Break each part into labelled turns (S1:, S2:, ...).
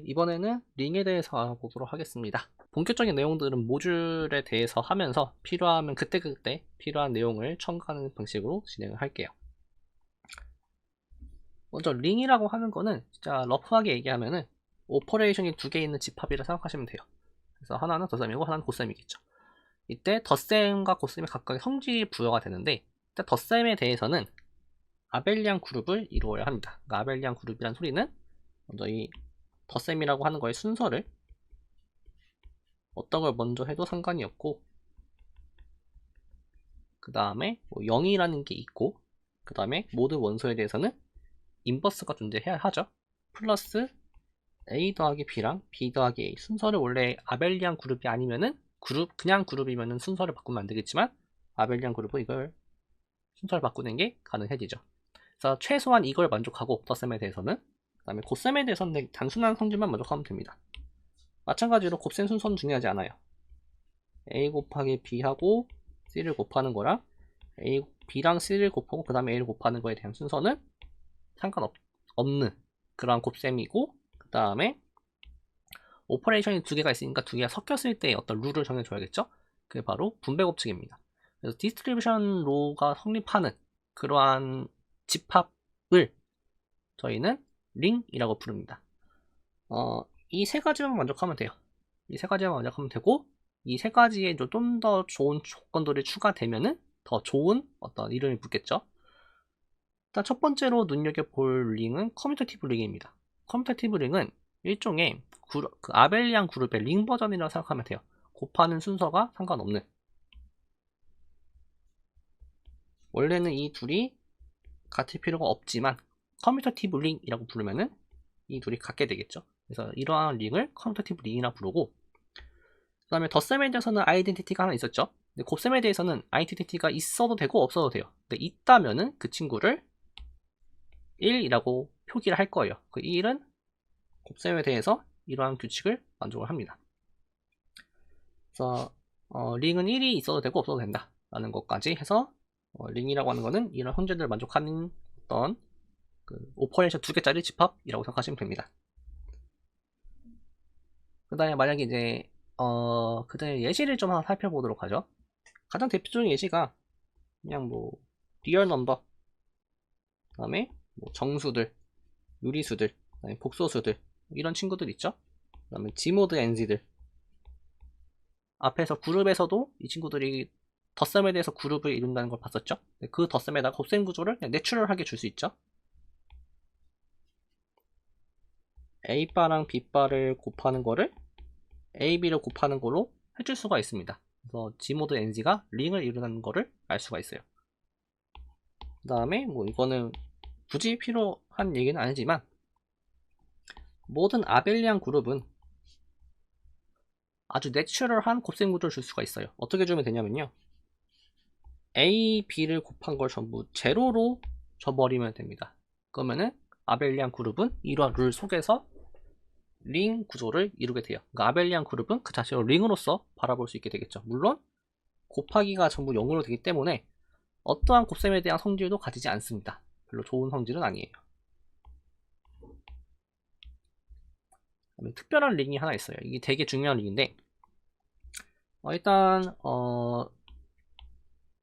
S1: 이번에는 링에 대해서 알아보도록 하겠습니다. 본격적인 내용들은 모듈에 대해서 하면서 필요하면 그때그때 필요한 내용을 첨가하는 방식으로 진행을 할게요. 먼저 링이라고 하는 거는 진짜 러프하게 얘기하면은 오퍼레이션이 두 개 있는 집합이라 생각하시면 돼요. 그래서 하나는 덧셈이고 하나는 곱셈이겠죠. 이때 덧셈과 곱셈이 각각의 성질이 부여가 되는데, 일단 덧셈에 대해서는 아벨리안 그룹을 이루어야 합니다. 그러니까 아벨리안 그룹이란 소리는 먼저 이 덧셈이라고 하는 거의 순서를 어떤 걸 먼저 해도 상관이 없고, 그 다음에 뭐 0이라는 게 있고, 그 다음에 모든 원소에 대해서는 인버스가 존재해야 하죠. 플러스 A 더하기 B랑 B 더하기 A 순서를 원래 아벨리안 그룹이 아니면은 그냥 그룹이면은 순서를 바꾸면 안 되겠지만, 아벨리안 그룹은 이걸 순서를 바꾸는 게 가능해지죠. 그래서 최소한 이걸 만족하고 덧셈에 대해서는, 그 다음에 곱셈에 대해서는 단순한 성질만 만족하면 됩니다. 마찬가지로 곱셈 순서는 중요하지 않아요. A 곱하기 B하고 C를 곱하는 거랑 B랑 C를 곱하고 그 다음에 A를 곱하는 거에 대한 순서는 상관없는 그런 곱셈이고, 그 다음에 오퍼레이션이 두 개가 있으니까 두 개가 섞였을 때 어떤 룰을 정해줘야겠죠. 그게 바로 분배 법칙입니다. 그래서 디스트리뷰션 로가 성립하는 그러한 집합을 저희는 링이라고 부릅니다. 이 세 가지만 만족하면 돼요. 이 세 가지만 만족하면 되고, 이 세 가지에 좀 더 좋은 조건들이 추가되면은 더 좋은 어떤 이름이 붙겠죠. 일단 첫 번째로 눈여겨볼 링은 커뮤테이티브 링입니다. 커뮤테이티브 링은 일종의 그 아벨리안 그룹의 링 버전이라고 생각하면 돼요. 곱하는 순서가 상관없는. 원래는 이 둘이 같을 필요가 없지만 커뮤테이티브 링이라고 부르면은 이 둘이 같게 되겠죠. 그래서 이러한 링을 커뮤테이티브 링이라 부르고, 그 다음에 덧셈에 대해서는 아이덴티티가 하나 있었죠. 근데 곱셈에 대해서는 아이덴티티가 있어도 되고 없어도 돼요. 근데 있다면은 그 친구를 1이라고 표기를 할 거예요. 그 1은 곱셈에 대해서 이러한 규칙을 만족을 합니다. 그래서 링은 1이 있어도 되고 없어도 된다 라는 것까지 해서 링이라고 하는 거는 이런 형제들을 만족하는 어떤 그 오퍼레이션 두 개짜리 집합이라고 생각하시면 됩니다. 그 다음에 만약에 이제 그 다음에 예시를 좀 하나 살펴보도록 하죠. 가장 대표적인 예시가 그냥 뭐 리얼 넘버, 그 다음에 뭐 정수들, 유리수들, 그다음에 복소수들, 이런 친구들 있죠. 그 다음에 G모드 NZ들. 앞에서 그룹에서도 이 친구들이 덧셈에 대해서 그룹을 이룬다는 걸 봤었죠. 그 덧셈에다가 곱셈 구조를 그냥 내추럴하게 줄 수 있죠. A바랑 B바를 곱하는 거를 AB를 곱하는 걸로 해줄 수가 있습니다. 그래서 G모드 NZ가 링을 이룬다는 거를 알 수가 있어요. 그 다음에 뭐 이거는 굳이 필요한 얘기는 아니지만, 모든 아벨리안 그룹은 아주 내추럴한 곱셈 구조를 줄 수가 있어요. 어떻게 주면 되냐면요, A, B를 곱한 걸 전부 제로로 줘버리면 됩니다. 그러면은 아벨리안 그룹은 이러한 룰 속에서 링 구조를 이루게 돼요. 그러니까 아벨리안 그룹은 그 자체로 링으로서 바라볼 수 있게 되겠죠. 물론 곱하기가 전부 0으로 되기 때문에 어떠한 곱셈에 대한 성질도 가지지 않습니다. 별로 좋은 성질은 아니에요. 특별한 링이 하나 있어요. 이게 되게 중요한 링인데, 일단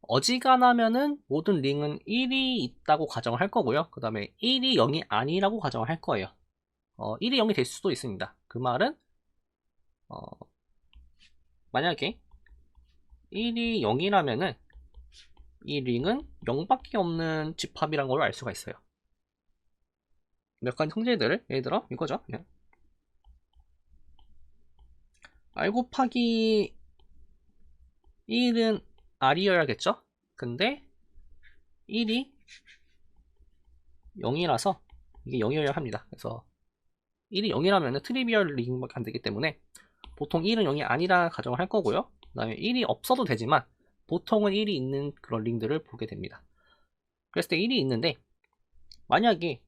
S1: 어지간하면은 모든 링은 1이 있다고 가정을 할 거고요. 그 다음에 1이 0이 아니라고 가정을 할 거예요. 1이 0이 될 수도 있습니다. 그 말은 만약에 1이 0이라면은 이 링은 0밖에 없는 집합이란 걸 알 수가 있어요. 몇 가지 성질들을, 예를 들어 이거죠. 그냥 R 곱하기 1은 R이어야겠죠. 근데 1이 0이라서 이게 0이어야 합니다. 그래서 1이 0이라면 트리비얼 링밖에 안 되기 때문에 보통 1은 0이 아니라 가정을 할 거고요. 그 다음에 1이 없어도 되지만 보통은 1이 있는 그런 링들을 보게 됩니다. 그랬을 때 1이 있는데, 만약에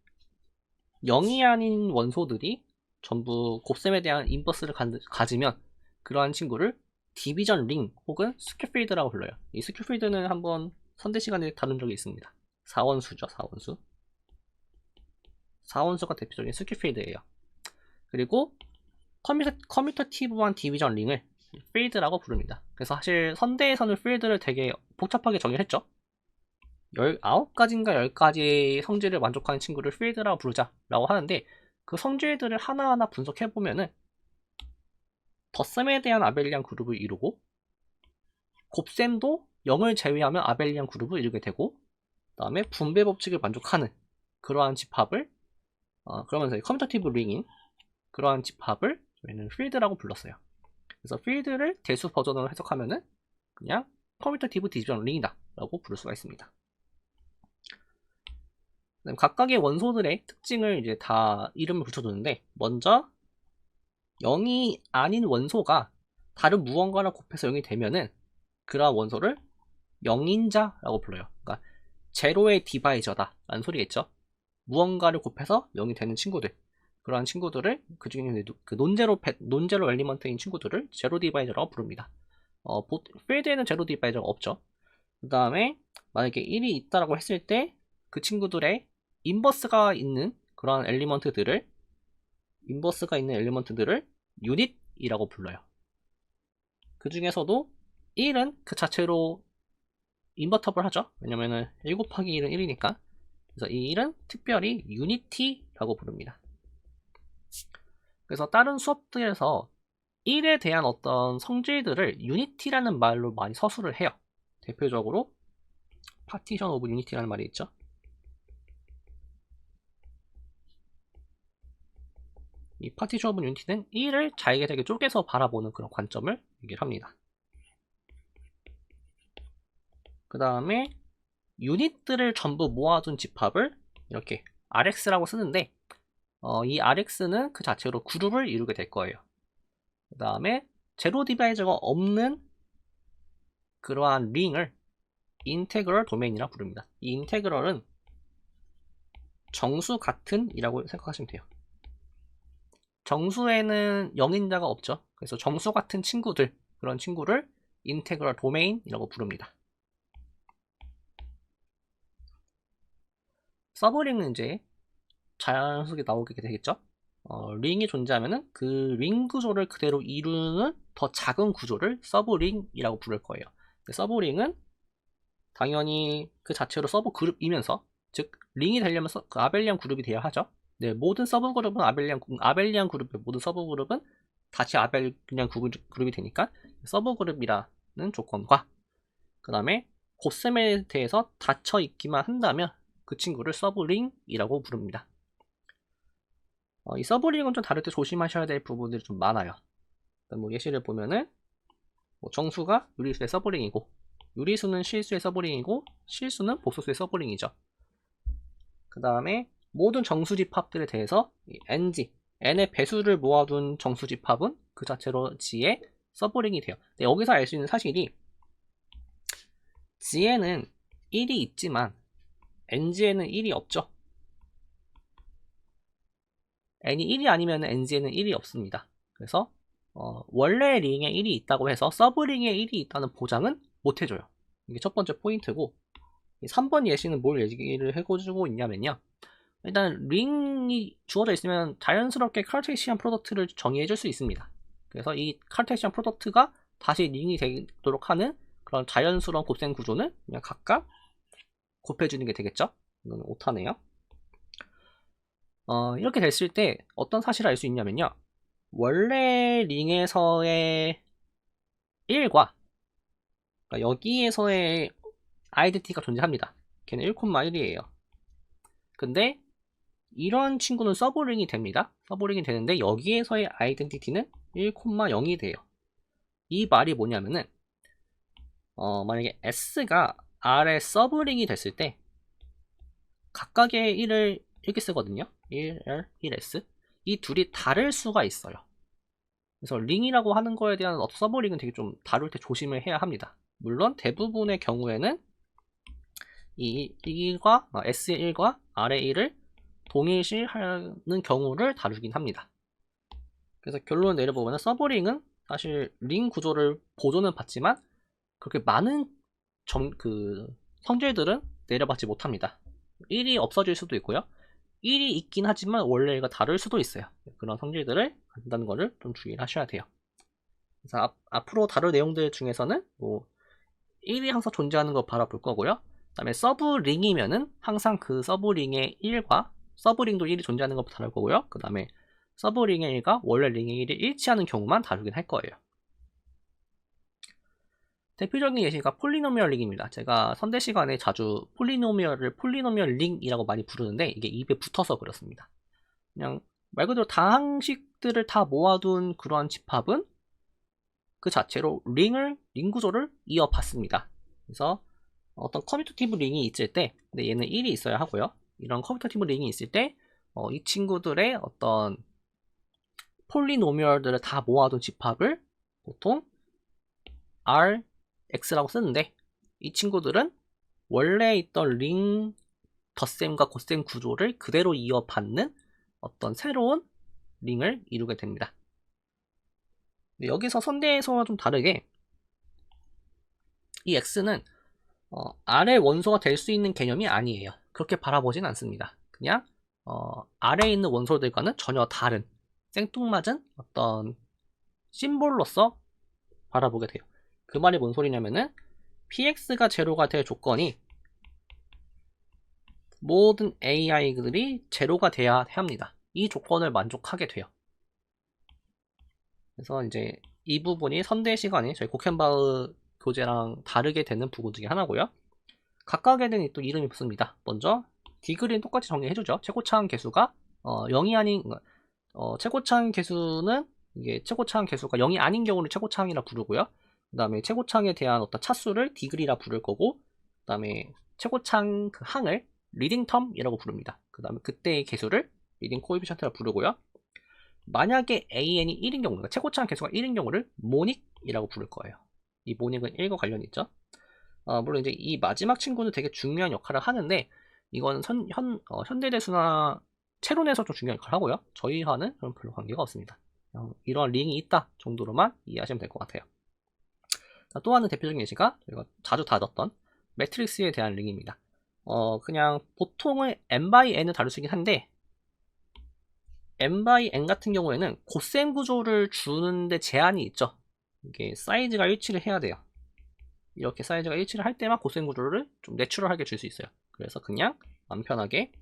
S1: 0이 아닌 원소들이 전부 곱셈에 대한 인버스를 가지면 그러한 친구를 디비전 링 혹은 스큐필드라고 불러요. 이 스큐필드는 한번 선대 시간에 다룬 적이 있습니다. 4원수죠. 4원수. 4원수가 대표적인 스큐필드예요. 그리고 커뮤터티브한 디비전 링을 필드라고 부릅니다. 그래서 사실 선대에서는 필드를 되게 복잡하게 정의했죠. 9가지인가 10가지 성질을 만족하는 친구를 필드라고 부르자라고 하는데, 그 성질들을 하나하나 분석해보면은 덧셈에 대한 아벨리안 그룹을 이루고, 곱셈도 0을 제외하면 아벨리안 그룹을 이루게 되고, 그 다음에 분배 법칙을 만족하는 그러한 집합을 그러면서 커뮤터티브 링인 그러한 집합을 저희는 필드라고 불렀어요. 그래서 필드를 대수 버전으로 해석하면은 그냥 커뮤터티브 디비전 링이다 라고 부를 수가 있습니다. 각각의 원소들의 특징을 이제 다 이름을 붙여두는데, 먼저 0이 아닌 원소가 다른 무언가를 곱해서 0이 되면은 그러한 원소를 0인자라고 불러요. 그러니까 제로의 디바이저다 라는 소리겠죠. 무언가를 곱해서 0이 되는 친구들, 그러한 친구들을, 그 중에 그 논제로 엘리먼트인 친구들을 제로 디바이저라고 부릅니다. 필드에는 제로 디바이저가 없죠. 그 다음에 만약에 1이 있다라고 했을 때 그 친구들의 인버스가 있는 엘리먼트들을 유닛이라고 불러요. 그 중에서도 1은 그 자체로 인버터블 하죠. 왜냐면은 1 곱하기 1은 1이니까. 그래서 이 1은 특별히 유니티라고 부릅니다. 그래서 다른 수업들에서 1에 대한 어떤 성질들을 유니티라는 말로 많이 서술을 해요. 대표적으로 파티션 오브 유니티라는 말이 있죠. 이 파티션 오브 유니티는 1을 잘게 쪼개서 바라보는 그런 관점을 얘기를 합니다. 그 다음에 유닛들을 전부 모아둔 집합을 이렇게 RX라고 쓰는데, 이 RX는 그 자체로 그룹을 이루게 될 거예요. 그 다음에 제로 디바이저가 없는 그러한 링을 인테그럴 도메인이라 부릅니다. 이 인테그럴은 정수 같은 이라고 생각하시면 돼요. 정수에는 0인자가 없죠. 그래서 정수 같은 친구들, 그런 친구를 인테그럴 도메인이라고 부릅니다. 서브링은 이제 자연스럽게 나오게 되겠죠. 링이 존재하면은 그 링 구조를 그대로 이루는 더 작은 구조를 서브링이라고 부를 거예요. 서브링은 당연히 그 자체로 서브 그룹이면서, 즉 링이 되려면 그 아벨리안 그룹이 되어야 하죠. 네, 모든 서브 그룹은 아벨리안 그룹의 모든 서브 그룹은 다시 아벨리안 그룹이 되니까 서브 그룹이라는 조건과, 그 다음에 곱셈에 대해서 닫혀 있기만 한다면 그 친구를 서브링이라고 부릅니다. 이 서브링은 좀 다를 때 조심하셔야 될 부분들이 좀 많아요. 뭐 예시를 보면은 정수가 유리수의 서브링이고, 유리수는 실수의 서브링이고, 실수는 복소수의 서브링이죠. 그 다음에 모든 정수집합들에 대해서 n의 배수를 모아둔 정수집합은 그 자체로 G의 서브링이 돼요. 근데 여기서 알 수 있는 사실이, G에는 1이 있지만 NG에는 1이 없죠. n이 1이 아니면 NG에는 1이 없습니다. 그래서 원래 링에 1이 있다고 해서 서브링에 1이 있다는 보장은 못 해줘요. 이게 첫 번째 포인트고, 3번 예시는 뭘 얘기를 해주고 있냐면요. 일단 링이 주어져 있으면 자연스럽게 카르테시안 프로덕트를 정의해줄 수 있습니다. 그래서 이 카르테시안 프로덕트가 다시 링이 되도록 하는 그런 자연스러운 곱셈 구조는 그냥 각각 곱해주는 게 되겠죠. 이건 오타네요. 이렇게 됐을 때 어떤 사실을 알 수 있냐면요. 원래 링에서의 1과, 그러니까 여기에서의 아이덴티티가 존재합니다. 걔는 1,1이에요. 근데 이런 친구는 서브링이 됩니다. 서브링이 되는데 여기에서의 아이덴티티는 1,0이 돼요. 이 말이 뭐냐면은 만약에 S가 R의 서브링이 됐을 때 각각의 1을 이렇게 쓰거든요. 1R, 1S. 이 둘이 다를 수가 있어요. 그래서 링이라고 하는 거에 대한 서브링은 되게 좀 다룰 때 조심을 해야 합니다. 물론 대부분의 경우에는 이 1과 S의 1과 R의 1을 동일시하는 경우를 다루긴 합니다. 그래서 결론을 내려보면 서브링은 사실 링 구조를 보존은 받지만 그렇게 많은 성질들은 내려받지 못합니다. 1이 없어질 수도 있고요. 1이 있긴 하지만 원래 이가 다를 수도 있어요. 그런 성질들을 갖는다는 거를 좀 주의를 하셔야 돼요. 그래서 앞으로 다룰 내용들 중에서는 뭐 1이 항상 존재하는 거 바라볼 거고요. 그 다음에 서브링이면은 항상 그 서브링의 1과 서브링도 1이 존재하는 거 다룰 거고요. 그 다음에 서브링의 1과 원래 링의 1이 일치하는 경우만 다루긴 할 거예요. 대표적인 예시가 폴리노미얼 링입니다. 제가 선대 시간에 자주 폴리노미얼을 폴리노미얼 링이라고 많이 부르는데 이게 입에 붙어서 그렇습니다. 그냥 말 그대로 다항식들을 다 모아둔 그러한 집합은 그 자체로 링 구조를 이어받습니다. 그래서 어떤 커뮤테이티브 링이 있을 때, 근데 얘는 1이 있어야 하고요. 이런 커뮤테이티브 링이 있을 때, 이 친구들의 어떤 폴리노미얼들을 다 모아둔 집합을 보통 Rx라고 쓰는데, 이 친구들은 원래 있던 링 덧셈과 곱셈 구조를 그대로 이어받는 어떤 새로운 링을 이루게 됩니다. 여기서 선대에서와 좀 다르게 이 X는 R의 원소가 될 수 있는 개념이 아니에요. 그렇게 바라보진 않습니다. 그냥 R에 있는 원소들과는 전혀 다른 생뚱맞은 어떤 심볼로서 바라보게 돼요. 그 말이 뭔 소리냐면은 px가 제로가 될 조건이 모든 ai들이 제로가 돼야 합니다. 이 조건을 만족하게 돼요. 그래서 이제 이 부분이 선대 시간에 저희 고켄바흐 교재랑 다르게 되는 부분 중에 하나고요. 각각에는 또 이름이 붙습니다. 먼저 디그리는 똑같이 정리해주죠. 최고차항 개수가 0이 아닌 최고차항 개수는 이게 최고차항 개수가 0이 아닌 경우를 최고차항이라 부르고요. 그 다음에 최고차항에 대한 어떤 차수를 디그리라 부를 거고, 그 다음에 최고차항 그 항을 리딩 텀이라고 부릅니다. 그 다음에 그때의 개수를 리딩 코에피션트라 부르고요. 만약에 AN이 1인 경우, 그러니까 최고차항 개수가 1인 경우를 모닉이라고 부를 거예요. 이 모닉은 1과 관련이 있죠. 물론 이제 이 마지막 친구는 되게 중요한 역할을 하는데, 이건 현대대수나 채론에서 좀 중요한 역할을 하고요. 저희와는 그런 별로 관계가 없습니다. 이러한 링이 있다 정도로만 이해하시면 될 것 같아요. 또 하나 대표적인 예시가 저희가 자주 다뤘던 매트릭스에 대한 링입니다. 그냥 보통은 n by n을 다룰 수 있긴 한데, n by n 같은 경우에는 곱셈 구조를 주는데 제한이 있죠. 이게 사이즈가 일치를 해야 돼요. 이렇게 사이즈가 일치를 할 때만 곱셈 구조를 좀 내추럴하게 줄 수 있어요. 그래서 그냥 마음 편하게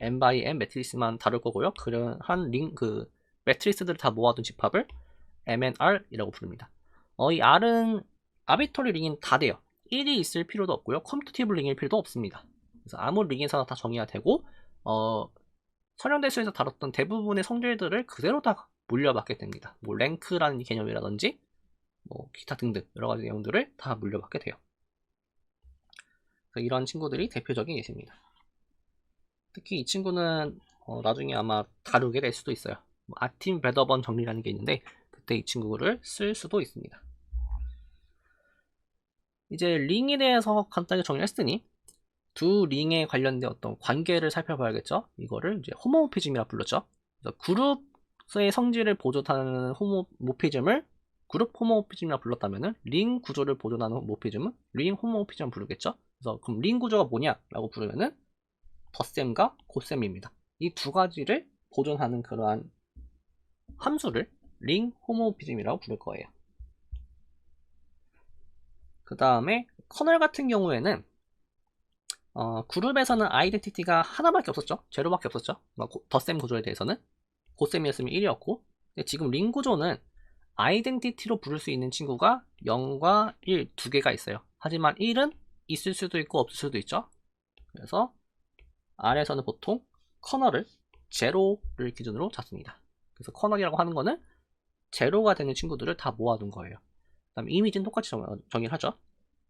S1: n by n 매트리스만 다룰 거고요. 그런 한 매트리스들을 다 모아둔 집합을 MNR이라고 부릅니다. 이 R은 아비터리 링은 다 돼요. 1이 있을 필요도 없고요. 커뮤테이티브 링일 필요도 없습니다. 그래서 아무 링에서나 다 정의가 되고, 설형대수에서 다뤘던 대부분의 성질들을 그대로 다 물려받게 됩니다. 뭐 랭크라는 개념이라든지 뭐 기타 등등 여러가지 내용들을 다 물려받게 돼요. 그래서 이런 친구들이 대표적인 예시입니다. 특히 이 친구는 나중에 아마 다루게 될 수도 있어요. 아팀 베더번 정리라는 게 있는데 그때 이 친구를 쓸 수도 있습니다. 이제 링에 대해서 간단히 정리했으니 두 링에 관련된 어떤 관계를 살펴봐야겠죠. 이거를 이제 호모모피즘이라 불렀죠. 그래서 그룹의 성질을 보존하는 호모모피즘을 그룹 호모모피즘이라 불렀다면은 링 구조를 보존하는 호모모피즘은 링 호모모피즘을 부르겠죠. 그래서 그럼 링 구조가 뭐냐라고 부르면은 덧셈과 곱셈입니다. 이 두 가지를 보존하는 그러한 함수를 링 호모모피즘이라고 부를 거예요. 그 다음에 커널 같은 경우에는 그룹에서는 아이덴티티가 하나밖에 없었죠. 제로밖에 없었죠. 덧셈 구조에 대해서는 곱셈이었으면 1이었고, 지금 링 구조는 아이덴티티로 부를 수 있는 친구가 0과 1 두 개가 있어요. 하지만 1은 있을 수도 있고 없을 수도 있죠. 그래서 R에서는 보통 커널을 제로를 기준으로 잡습니다. 그래서 커널이라고 하는 거는 제로가 되는 친구들을 다 모아둔 거예요. 그 다음에 이미지는 똑같이 정의를 하죠.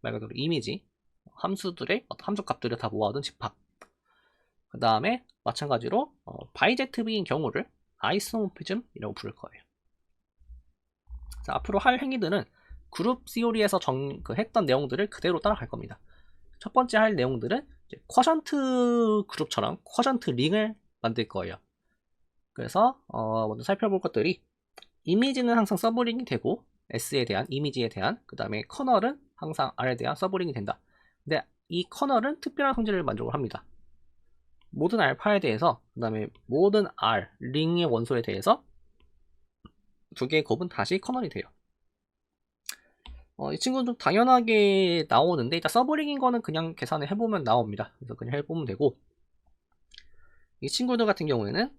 S1: 말 그대로 이미지, 함수들의 함수 값들을 다 모아둔 집합. 그 다음에 마찬가지로 바이제트비인 경우를 아이소모피즘이라고 부를 거예요. 자, 앞으로 할 행위들은 그룹 시오리에서 했던 내용들을 그대로 따라갈 겁니다. 첫 번째 할 내용들은 쿼션트 그룹처럼 쿼션트 링을 만들 거예요. 그래서 먼저 살펴볼 것들이 이미지는 항상 서브링이 되고 S에 대한 이미지에 대한, 그 다음에 커널은 항상 R에 대한 서브링이 된다. 근데 이 커널은 특별한 성질을 만족을 합니다. 모든 알파에 대해서, 그 다음에 모든 R, 링의 원소에 대해서 두 개의 곱은 다시 커널이 돼요. 이 친구는 좀 당연하게 나오는데, 일단 서브링인 거는 그냥 계산을 해보면 나옵니다. 그래서 그냥 해보면 되고, 이 친구들 같은 경우에는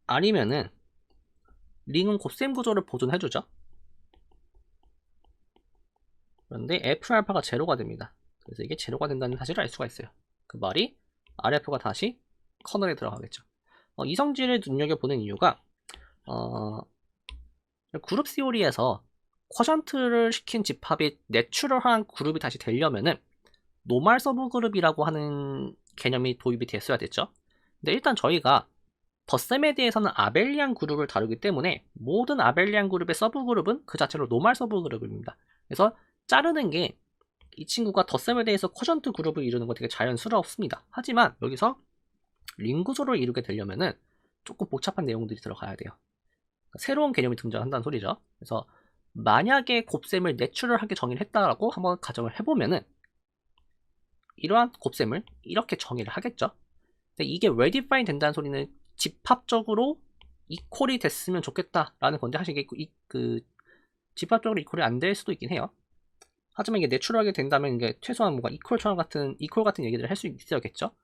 S1: R이면은 링은 곱셈 구조를 보존해주죠. 그런데 F알파가 제로가 됩니다. 그래서 이게 제로가 된다는 사실을 알 수가 있어요. 그 말이 RF가 다시 커널에 들어가겠죠. 이 성질을 눈여겨보는 이유가 그룹 시오리에서 쿼션트를 시킨 집합이 내추럴한 그룹이 다시 되려면은 노멀 서브그룹이라고 하는 개념이 도입이 됐어야 됐죠. 근데 일단 저희가 덧셈에 대해서는 아벨리안 그룹을 다루기 때문에 모든 아벨리안 그룹의 서브그룹은 그 자체로 노멀 서브그룹입니다. 그래서 자르는 게 이 친구가 덧셈에 대해서 쿼션트 그룹을 이루는 거 되게 자연스럽습니다. 하지만 여기서 링 구조를 이루게 되려면은 조금 복잡한 내용들이 들어가야 돼요. 새로운 개념이 등장한다는 소리죠. 그래서 만약에 곱셈을 내추럴하게 정의를 했다라고 한번 가정을 해보면은 이러한 곱셈을 이렇게 정의를 하겠죠. 근데 이게 왜 디파인 된다는 소리는 집합적으로 이퀄이 됐으면 좋겠다라는 건데 사실 이게 집합적으로 이퀄이 안 될 수도 있긴 해요. 하지만 이게 내추럴하게 된다면 이게 최소한 뭔가 이퀄 같은 얘기들을 할 수 있어야겠죠.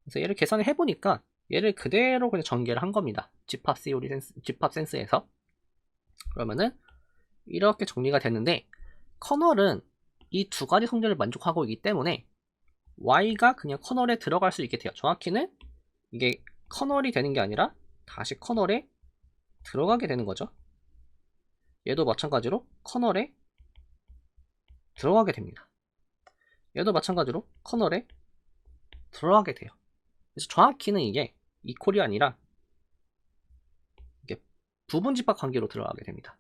S1: 그래서 얘를 계산을 해보니까 얘를 그대로 그냥 전개를 한 겁니다. 집합 센스에서. 그러면은 이렇게 정리가 됐는데 커널은 이 두 가지 성질을 만족하고 있기 때문에 y가 그냥 커널에 들어갈 수 있게 돼요. 정확히는 이게 커널이 되는 게 아니라 다시 커널에 들어가게 되는 거죠. 얘도 마찬가지로 커널에 들어가게 됩니다. 얘도 마찬가지로 커널에 들어가게 돼요. 그래서 정확히는 이게 이퀄이 아니라 이게 부분 집합 관계로 들어가게 됩니다.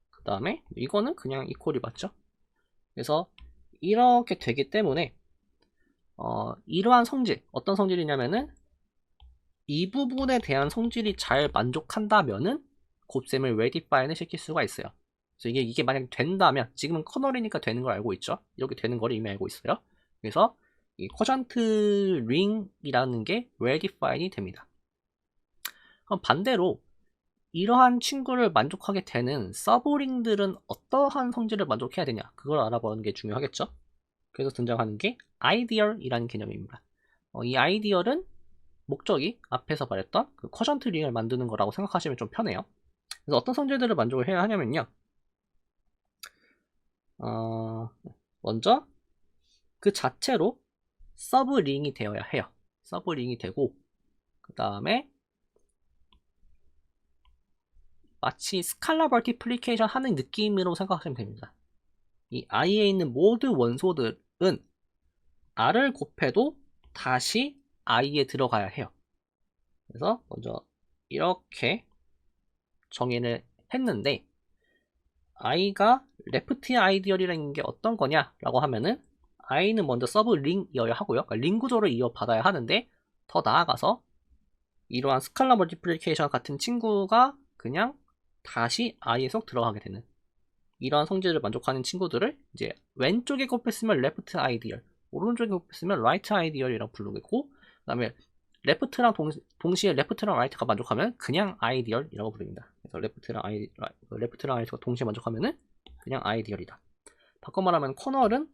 S1: 그 다음에 이거는 그냥 이퀄이 맞죠? 그래서 이렇게 되기 때문에 이러한 성질, 어떤 성질이냐면은 이 부분에 대한 성질이 잘 만족한다면은 곱셈을 웨디파인을 시킬 수가 있어요. 그래서 이게 만약 된다면, 지금은 커널이니까 되는 걸 알고 있죠. 이렇게 되는 걸 이미 알고 있어요. 그래서 이 쿼션트 링이라는 게 웨디파인이 됩니다. 그럼 반대로 이러한 친구를 만족하게 되는 서브링들은 어떠한 성질을 만족해야 되냐, 그걸 알아보는 게 중요하겠죠. 그래서 등장하는 게 아이디얼이라는 개념입니다. 이 아이디얼은 목적이 앞에서 말했던 그 쿼션트 링을 만드는 거라고 생각하시면 좀 편해요. 그래서 어떤 성질들을 만족을 해야 하냐면요, 먼저 그 자체로 서브링이 되어야 해요. 서브링이 되고, 그 다음에 마치 스칼라 멀티플리케이션 하는 느낌으로 생각하시면 됩니다. 이 I에 있는 모든 원소들은 R을 곱해도 다시 I에 들어가야 해요. 그래서 먼저 이렇게 정의를 했는데, I가 레프트 아이디얼이라는 게 어떤 거냐 라고 하면은 I는 먼저 서브 링이어야 하고요. 그러니까 링 구조를 이어받아야 하는데, 더 나아가서 이러한 스칼라 멀티플리케이션 같은 친구가 그냥 다시 I에 쏙 들어가게 되는 이러한 성질을 만족하는 친구들을 이제 왼쪽에 곱했으면 레프트 아이디얼, 오른쪽에 곱했으면 라이트 아이디얼이라고 부르고, 그 다음에 레프트랑 동시에 레프트랑 라이트가 만족하면 그냥 아이디얼이라고 부릅니다. 그래서 레프트랑 라이트가 동시에 만족하면은 그냥 아이디얼이다. 바꿔 말하면 커널은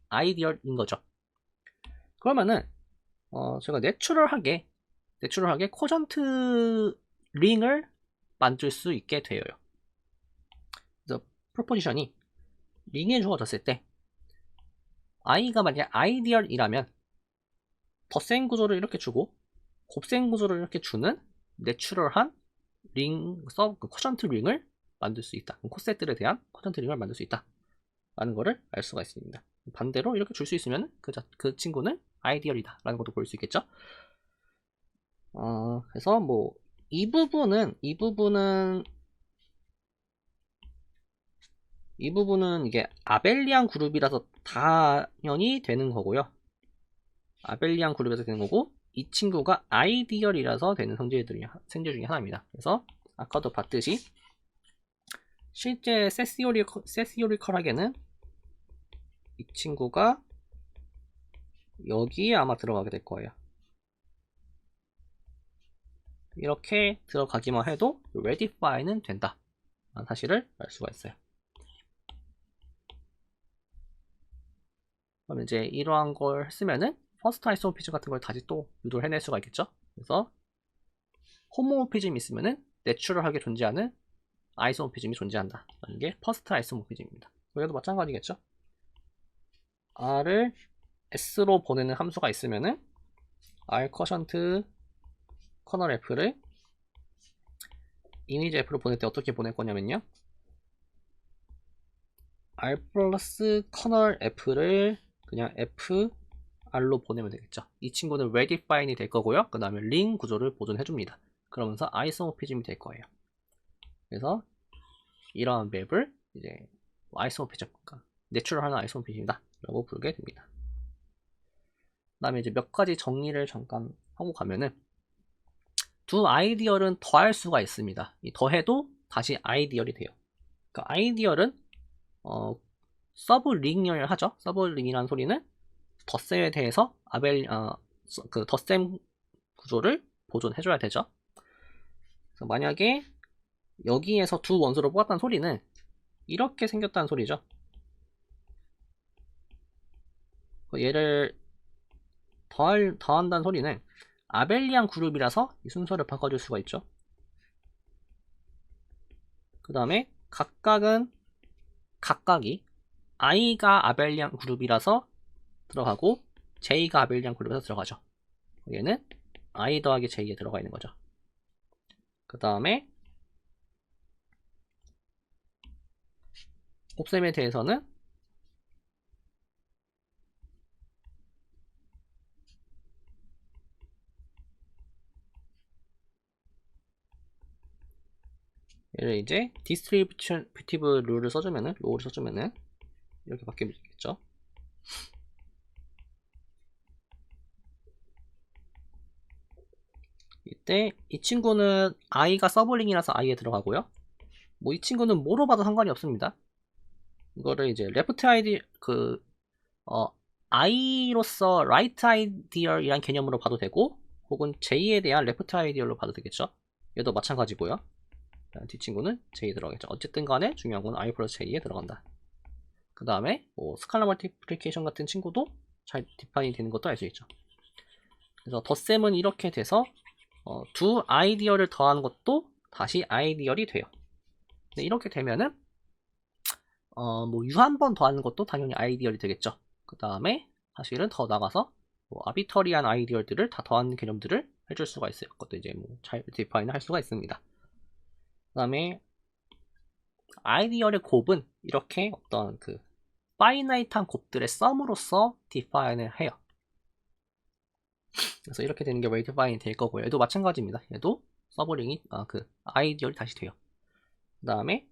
S1: 아이디얼인 거죠. 그러면은 제가 내추럴하게 쿼션트 링을 만들 수 있게 되어요. 그래서 프로포지션이 링에 주어졌을 때 i가 만약 아이디얼이라면 덧셈 구조를 이렇게 주고 곱셈 구조를 이렇게 주는 내추럴한 쿼션트 링을 만들 수 있다. 코셋들에 대한 쿼션트 링을 만들 수 있다 라는 거를 알 수가 있습니다. 반대로 이렇게 줄 수 있으면 그 친구는 아이디얼이다 라는 것도 볼 수 있겠죠. 그래서 뭐 이 부분은 이게 아벨리안 그룹이라서 당연히 되는 거고요. 아벨리안 그룹에서 되는 거고, 이 친구가 아이디얼이라서 되는 성질 중에 하나입니다. 그래서 아까도 봤듯이 실제 세시오리컬하게는 이 친구가 여기에 아마 들어가게 될 거예요. 이렇게 들어가기만 해도 redifine은 된다 라는 사실을 알 수가 있어요. 그럼 이제 이러한 걸 했으면은 퍼스트 아이소모피즘 같은 걸 다시 또 유도를 해낼 수가 있겠죠. 그래서 호모모피즘이 있으면은 내추럴하게 존재하는 아이소모피즘이 존재한다 라는 게 퍼스트 아이소모피즘입니다. 여기도 마찬가지겠죠. R을 S로 보내는 함수가 있으면은 R 커션트 커널 F를 이미지 F로 보낼 때 어떻게 보낼 거냐면요. R 플러스 커널 F를 그냥 F R로 보내면 되겠죠. 이 친구는 redifine이 될 거고요. 그 다음에 링 구조를 보존해줍니다. 그러면서 아이소모피즘이 될 거예요. 그래서 이러한 맵을 이제 아이소모피즘, 그러니까 내추럴한 아이소모피즘이다 라고 부르게 됩니다. 그 다음에 이제 몇 가지 정리를 잠깐 하고 가면은 두 아이디얼은 더할 수가 있습니다. 이 더해도 다시 아이디얼이 돼요. 그러니까 아이디얼은 서브 리니어를 하죠. 서브 링이라는 소리는 덧셈에 대해서 그 덧셈 구조를 보존해줘야 되죠. 그래서 만약에 여기에서 두 원소를 뽑았다는 소리는 이렇게 생겼다는 소리죠. 얘를 더한다는 소리는 아벨리안 그룹이라서 이 순서를 바꿔줄 수가 있죠. 그 다음에 각각이 i가 아벨리안 그룹이라서 들어가고 j가 아벨리안 그룹에서 들어가죠. 얘는 i 더하기 j에 들어가 있는 거죠. 그 다음에 곱셈에 대해서는 얘를 이제 디스트리뷰티브 룰을 써주면은 이렇게 바뀌면 되겠죠. 이때 이 친구는 i가 서블링이라서 i에 들어가고요. 뭐 이 친구는 뭐로 봐도 상관이 없습니다. 이거를 이제 레프트 아이디 i로서 라이트 아이디얼이란 개념으로 봐도 되고 혹은 j에 대한 레프트 아이디얼로 봐도 되겠죠. 얘도 마찬가지고요. 뒷친구는 j 들어가겠죠. 어쨌든 간에 중요한 건 i 플러스 j에 들어간다. 그 다음에 뭐 스칼라 멀티플리케이션 같은 친구도 잘 디파인이 되는 것도 알 수 있죠. 그래서 덧셈은 이렇게 돼서 두 아이디얼을 더하는 것도 다시 아이디얼이 돼요. 근데 이렇게 되면은 뭐 u 한 번 더하는 것도 당연히 아이디얼이 되겠죠. 그 다음에 사실은 더 나가서 뭐 아비터리한 아이디얼들을 다 더하는 개념들을 해줄 수가 있어요. 그것도 이제 뭐 잘 디파인을 할 수가 있습니다. 그 다음에 아이디얼의 곱은 이렇게 어떤 그 파이나이트한 곱들의 썸으로서 디파인을 해요. 그래서 이렇게 되는 게 웨이트파인이 될 거고요. 얘도 마찬가지입니다. 얘도 서브링이 그 아이디얼이 다시 돼요. 그 다음에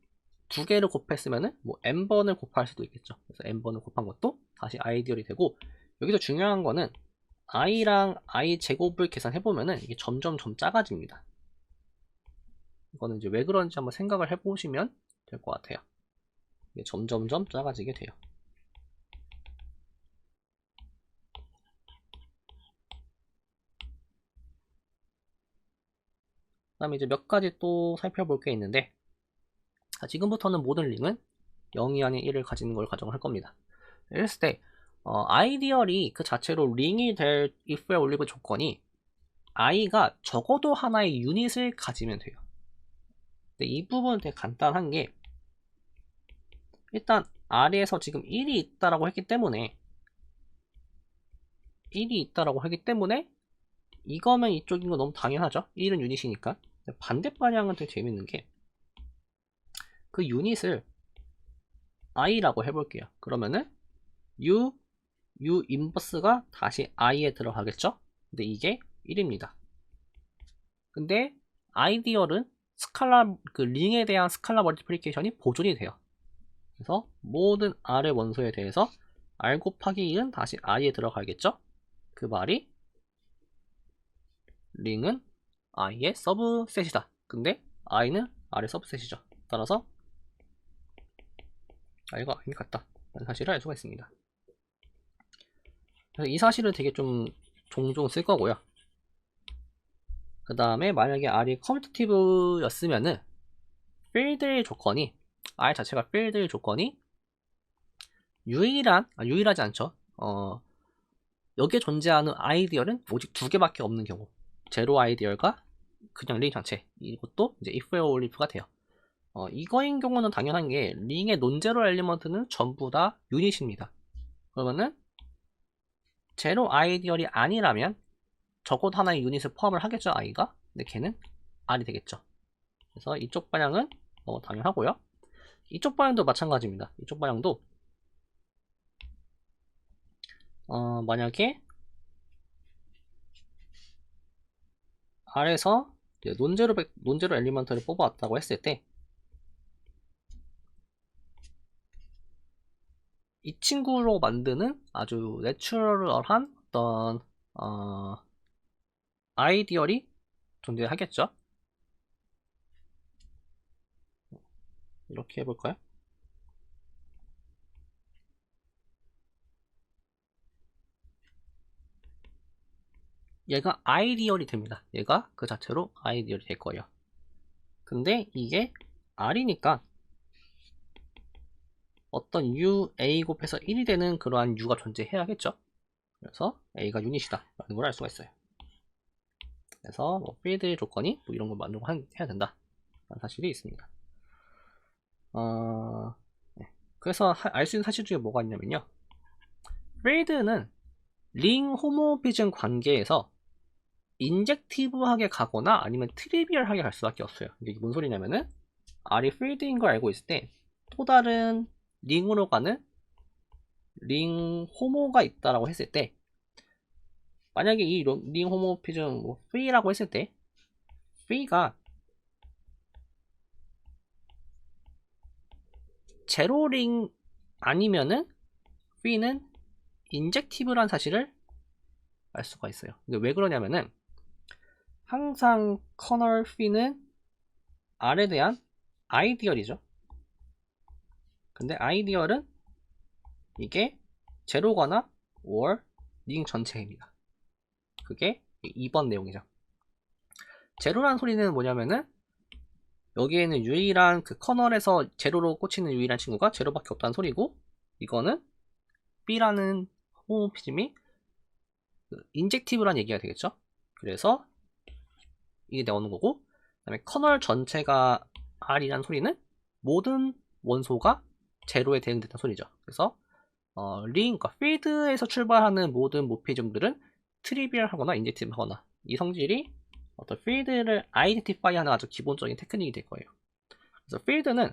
S1: 두 개를 곱했으면은 뭐 n번을 곱할 수도 있겠죠. 그래서 n번을 곱한 것도 다시 아이디얼이 되고, 여기서 중요한 거는 i랑 i 제곱을 계산해 보면은 이게 점점 작아집니다. 이거는 이제 왜 그런지 한번 생각을 해보시면 될 것 같아요. 이게 점점 작아지게 돼요. 그 다음에 이제 몇 가지 또 살펴볼 게 있는데, 지금부터는 모든 링은 0이 아닌 1을 가지는 걸 가정할 겁니다. 이랬을 때 아이디얼이 그 자체로 링이 될 if에 올리브 조건이 i가 적어도 하나의 유닛을 가지면 돼요. 근데 이 부분은 되게 간단한 게, 일단 R에서 지금 1이 있다라고 했기 때문에 이거면 이쪽인 거 너무 당연하죠. 1은 유닛이니까. 반대 방향은 되게 재밌는 게, 그 유닛을 i라고 해볼게요. 그러면은 u 인버스가 다시 i에 들어가겠죠. 근데 이게 1입니다. 근데 아이디얼은 그 링에 대한 스칼라 멀티플리케이션이 보존이 돼요. 그래서 모든 R의 원소에 대해서 R 곱하기 2는 다시 I에 들어가겠죠. 그 말이 링은 I의 서브셋이다. 근데 I는 R의 서브셋이죠. 따라서 I가 Iに같다 라는 사실을 알 수가 있습니다. 그래서 이 사실을 되게 좀 종종 쓸 거고요. 그 다음에 만약에 R이 커뮤테이티브였으면은 필드의 조건이 R 자체가 필드의 조건이 유일하지 않죠. 여기에 존재하는 아이디얼은 오직 두 개밖에 없는 경우, 제로 아이디얼과 그냥 링 전체, 이것도 이제 if or if가 돼요. 이거인 경우는 당연한 게 링의 논제로 엘리먼트는 전부 다 유닛입니다. 그러면은 제로 아이디얼이 아니라면 적어도 하나의 유닛을 포함을 하겠죠, i가. 근데 걔는 r이 되겠죠. 그래서 이쪽 방향은 당연하고요. 이쪽 방향도 마찬가지입니다. 이쪽 방향도 만약에 R에서 논제로 엘리먼트를 뽑아왔다고 했을 때 이 친구로 만드는 아주 내추럴한 어떤 아이디얼이 존재하겠죠. 이렇게 해볼까요? 얘가 아이디얼이 됩니다. 얘가 그 자체로 아이디얼이 될 거예요. 근데 이게 R이니까 어떤 U, A 곱해서 1이 되는 그러한 U가 존재해야겠죠. 그래서 A가 유닛이다 라는 걸 알 수가 있어요. 그래서 필드의 조건이 이런 걸 만족해야 된다 라는 사실이 있습니다. 네. 그래서 알 수 있는 사실 중에 뭐가 있냐면요, 필드는 링 호모피즘 관계에서 인젝티브하게 가거나 아니면 트리비얼하게 갈 수밖에 없어요. 이게 뭔 소리냐면은 R이 필드인 걸 알고 있을 때 또 다른 링으로 가는 링 호모가 있다라고 했을 때, 만약에 이 링 호모피즘 P라고 했을 때 P가 제로링 아니면은 P는 인젝티브란 사실을 알 수가 있어요. 근데 왜 그러냐면은 항상 커널 P는 R에 대한 아이디얼이죠. 근데 아이디얼은 이게 제로거나 or 링 전체입니다. 그게 2번 내용이죠. 제로란 소리는 뭐냐면은 여기에는 유일한 그 커널에서 제로로 꽂히는 유일한 친구가 제로밖에 없다는 소리고, 이거는 B라는 호모피즘이 인젝티브란 얘기가 되겠죠. 그래서 이게 나오는 거고, 그 다음에 커널 전체가 R이란 소리는 모든 원소가 제로에 대응된다는 소리죠. 그래서 그러니까 필드에서 출발하는 모든 모피즘들은 트리비얼하거나 인젝티브하거나, 이 성질이 어떤 필드를 아이덴티파이하는 아주 기본적인 테크닉이 될 거예요. 그래서 필드는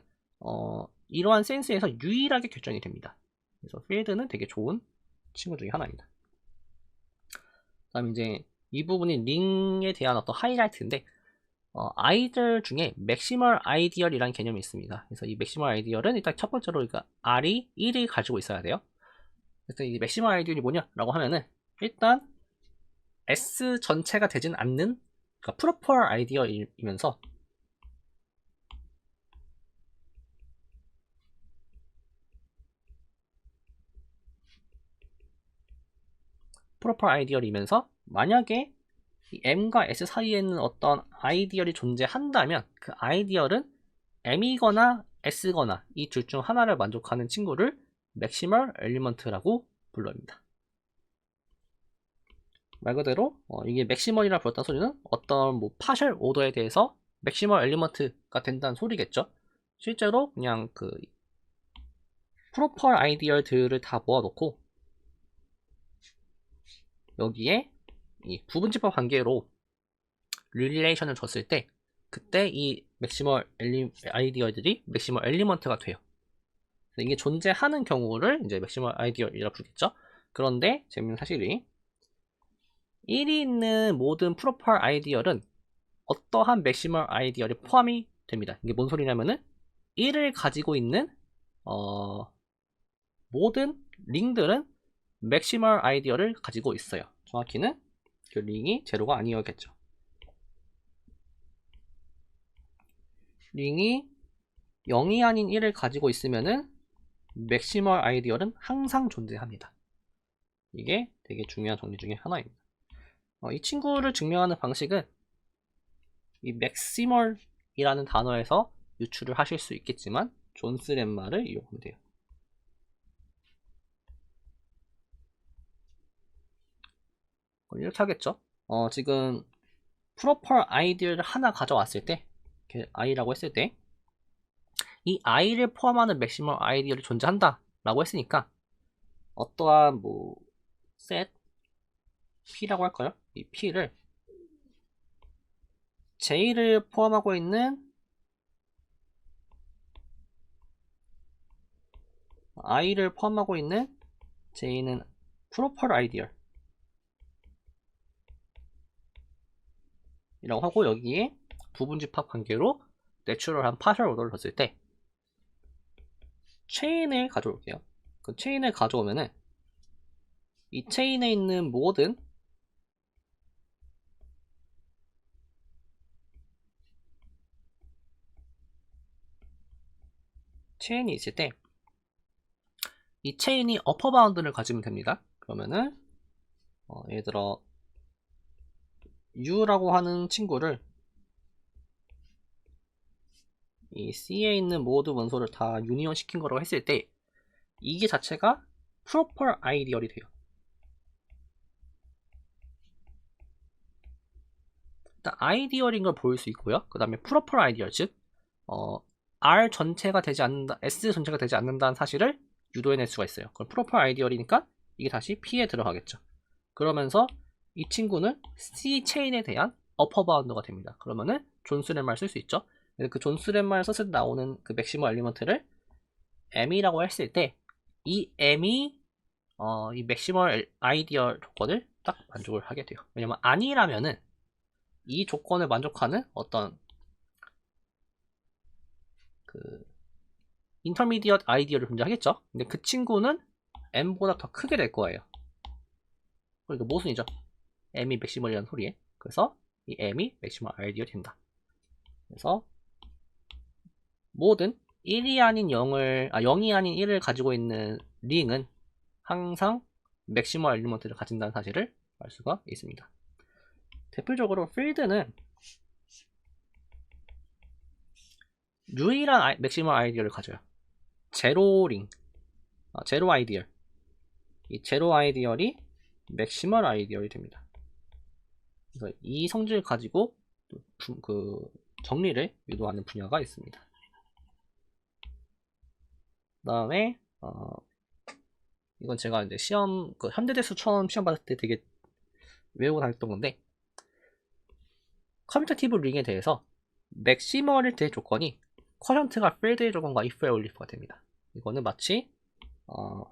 S1: 이러한 센스에서 유일하게 결정이 됩니다. 그래서 필드는 되게 좋은 친구 중에 하나입니다. 그다음 이제 이 부분이 링에 대한 어떤 하이라이트인데, 아이디얼 중에 맥시멀 아이디얼이라는 개념이 있습니다. 그래서 이 맥시멀 아이디얼은 일단 첫 번째로 그러니까 R이 1을 가지고 있어야 돼요. 그래서 이 맥시멀 아이디얼이 뭐냐라고 하면은 일단 S 전체가 되진 않는, 그러니까 프로퍼 아이디얼이면서 만약에 이 M과 S 사이에는 어떤 아이디얼이 존재한다면 그 아이디얼은 M이거나 S거나 이 둘 중 하나를 만족하는 친구를 맥시멀 엘리먼트라고 불러입니다. 말 그대로 이게 맥시멀이라 불렀다는 소리는 어떤 파셜 오더에 대해서 맥시멀 엘리먼트가 된다는 소리겠죠. 실제로 그냥 그 프로퍼 아이디얼들을 다 모아놓고 여기에 이 부분집합 관계로 릴레이션을 줬을 때 그때 이 맥시멀 아이디얼들이 맥시멀 엘리먼트가 돼요. 이게 존재하는 경우를 이제 맥시멀 아이디얼이라 부르겠죠. 그런데 재밌는 사실이 1이 있는 모든 프로퍼 아이디얼은 어떠한 맥시멀 아이디얼이 포함이 됩니다. 이게 뭔 소리냐면은 1을 가지고 있는 모든 링들은 맥시멀 아이디얼을 가지고 있어요. 정확히는 그 링이 제로가 아니었겠죠. 링이 0이 아닌 1을 가지고 있으면은 맥시멀 아이디얼은 항상 존재합니다. 이게 되게 중요한 정리 중에 하나입니다. 이 친구를 증명하는 방식은 이 맥시멀이라는 단어에서 유출을 하실 수 있겠지만 존스 렘마를 이용하면 돼요. 이렇게 하겠죠. 지금 프로퍼 아이디어를 하나 가져왔을 때, 이렇게 i라고 했을 때, 이 i를 포함하는 맥시멀 아이디어를 존재한다 라고 했으니까 어떠한 뭐 set p라고 할까요? 이 p를 j를 포함하고 있는 i를 포함하고 있는 j는 프로퍼 아이디어 이라고 하고, 여기에 부분집합 관계로 내추럴한 파셜 오더를 줬을 때 체인을 가져올게요. 그 체인을 가져오면은 이 체인에 있는 모든 체인이 있을 때 이 체인이 어퍼 바운드를 가지면 됩니다. 그러면은 예를 들어 U라고 하는 친구를 이 C에 있는 모든 원소를 다 유니온 시킨 거라고 했을 때 이게 자체가 프로퍼 아이디얼이 돼요. 일단 아이디얼인 걸 보일 수 있고요. 그 다음에 프로퍼 아이디얼, 즉 R 전체가 되지 않는다, S 전체가 되지 않는다는 사실을 유도해낼 수가 있어요. 그럼 프로퍼 아이디얼이니까 이게 다시 P에 들어가겠죠. 그러면서 이 친구는 C 체인에 대한 어퍼 바운드가 됩니다. 그러면은 존스 렘마를 쓸 수 있죠. 그 존스 렘마를 썼을 때 나오는 그 맥시멀 엘리먼트를 M이라고 했을 때 이 M이 이 맥시멀 아이디얼 조건을 딱 만족을 하게 돼요. 왜냐면 아니라면은 이 조건을 만족하는 어떤 그 인터미디엇 아이디어를 존재하겠죠. 근데 그 친구는 M보다 더 크게 될 거예요. 그러니까 모순이죠. M이 맥시멀이라는 소리에. 그래서 이 M이 맥시멀 아이디어이 된다. 그래서 모든 1이 아닌 0이 아닌 1을 가지고 있는 링은 항상 맥시멀 엘리먼트를 가진다는 사실을 알 수가 있습니다. 대표적으로 필드는 유일한 맥시멀 아이디어를 가져요. 제로 링, 제로 아이디얼. 이 제로 아이디얼이 맥시멀 아이디얼이 됩니다. 그래서 이 성질을 가지고 그 정리를 유도하는 분야가 있습니다. 그 다음에 이건 제가 이제 시험 현대대수 처음 시험 받을 때 되게 외우고 다녔던 건데, 커뮤니티브 링에 대해서 맥시멀일 때 조건이 쿼션트가 필드의 조건과 if에 올리프가 됩니다. 이거는 마치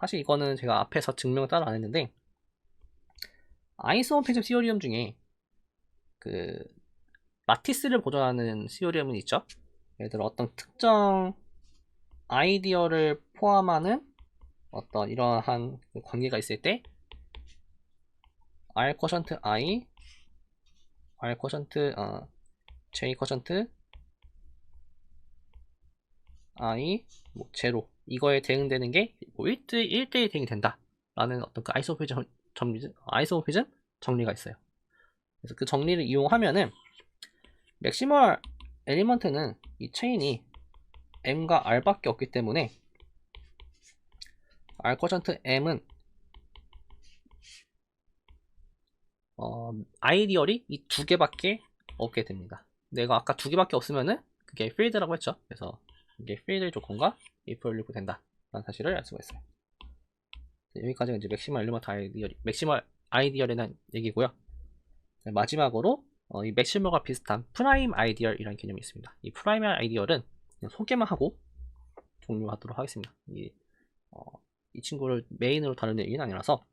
S1: 사실 이거는 제가 앞에서 증명을 따로 안 했는데 아이소모피즘 시오리움 중에 그 라티스를 보존하는 시오리움은 있죠. 예를 들어 어떤 특정 아이디어를 포함하는 어떤 이러한 관계가 있을 때 R 쿼션트 I, R 쿼션트 J 쿼션트 I 뭐 제로, 이거에 대응되는 게 뭐 1대1 대응이 된다 라는 어떤 그 아이소모피즘 정리가 있어요. 그래서 그 정리를 이용하면은 맥시멀 엘리먼트는 이 체인이 M과 R밖에 없기 때문에 R 쿼션트 M은 아이디얼이 이 두 개밖에 없게 됩니다. 내가 아까 두 개밖에 없으면은 그게 필드라고 했죠. 그래서 이게 필드 조건과 if 올리고 된다 라는 사실을 알 수가 있어요. 여기까지가 이제 맥시멀 엘리먼트 아이디얼, 맥시멀 아이디얼에 대한 얘기고요. 마지막으로 이 맥시멀과 비슷한 프라임 아이디얼이라는 개념이 있습니다. 이 프라임 아이디얼은 그냥 소개만 하고 종료하도록 하겠습니다. 이 친구를 메인으로 다루는 얘기는 아니라서.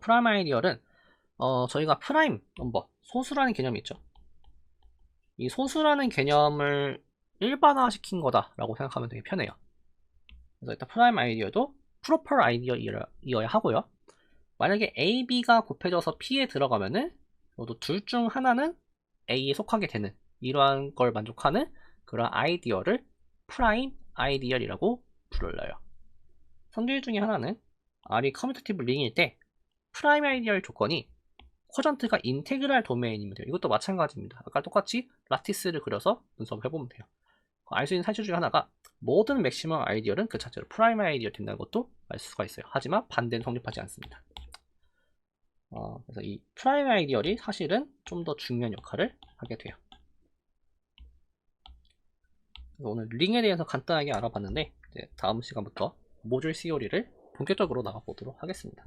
S1: 프라임 아이디얼은 저희가 프라임 넘버, 소수라는 개념이 있죠. 이 소수라는 개념을 일반화 시킨 거다라고 생각하면 되게 편해요. 그래서 일단 프라임 아이디어도 프로퍼 아이디어이어야 하고요. 만약에 A, B가 곱해져서 P에 들어가면은 저도 둘 중 하나는 A에 속하게 되는 이러한 걸 만족하는 그런 아이디어를 프라임 아이디어이라고 불러요. 성질 중에 하나는 R이 커뮤니티브 링일 때 프라임 아이디어의 조건이 쿼전트가 인테그랄 도메인이면 돼요. 이것도 마찬가지입니다. 아까 똑같이 라티스를 그려서 분석을 해보면 돼요. 알 수 있는 사실 중에 하나가 모든 맥시멈 아이디어는 그 자체로 프라임 아이디어 된다는 것도 알 수가 있어요. 하지만 반대는 성립하지 않습니다. 그래서 이 프라임 아이디어이 사실은 좀 더 중요한 역할을 하게 돼요. 오늘 링에 대해서 간단하게 알아봤는데 이제 다음 시간부터 모듈 시오리를 본격적으로 나가보도록 하겠습니다.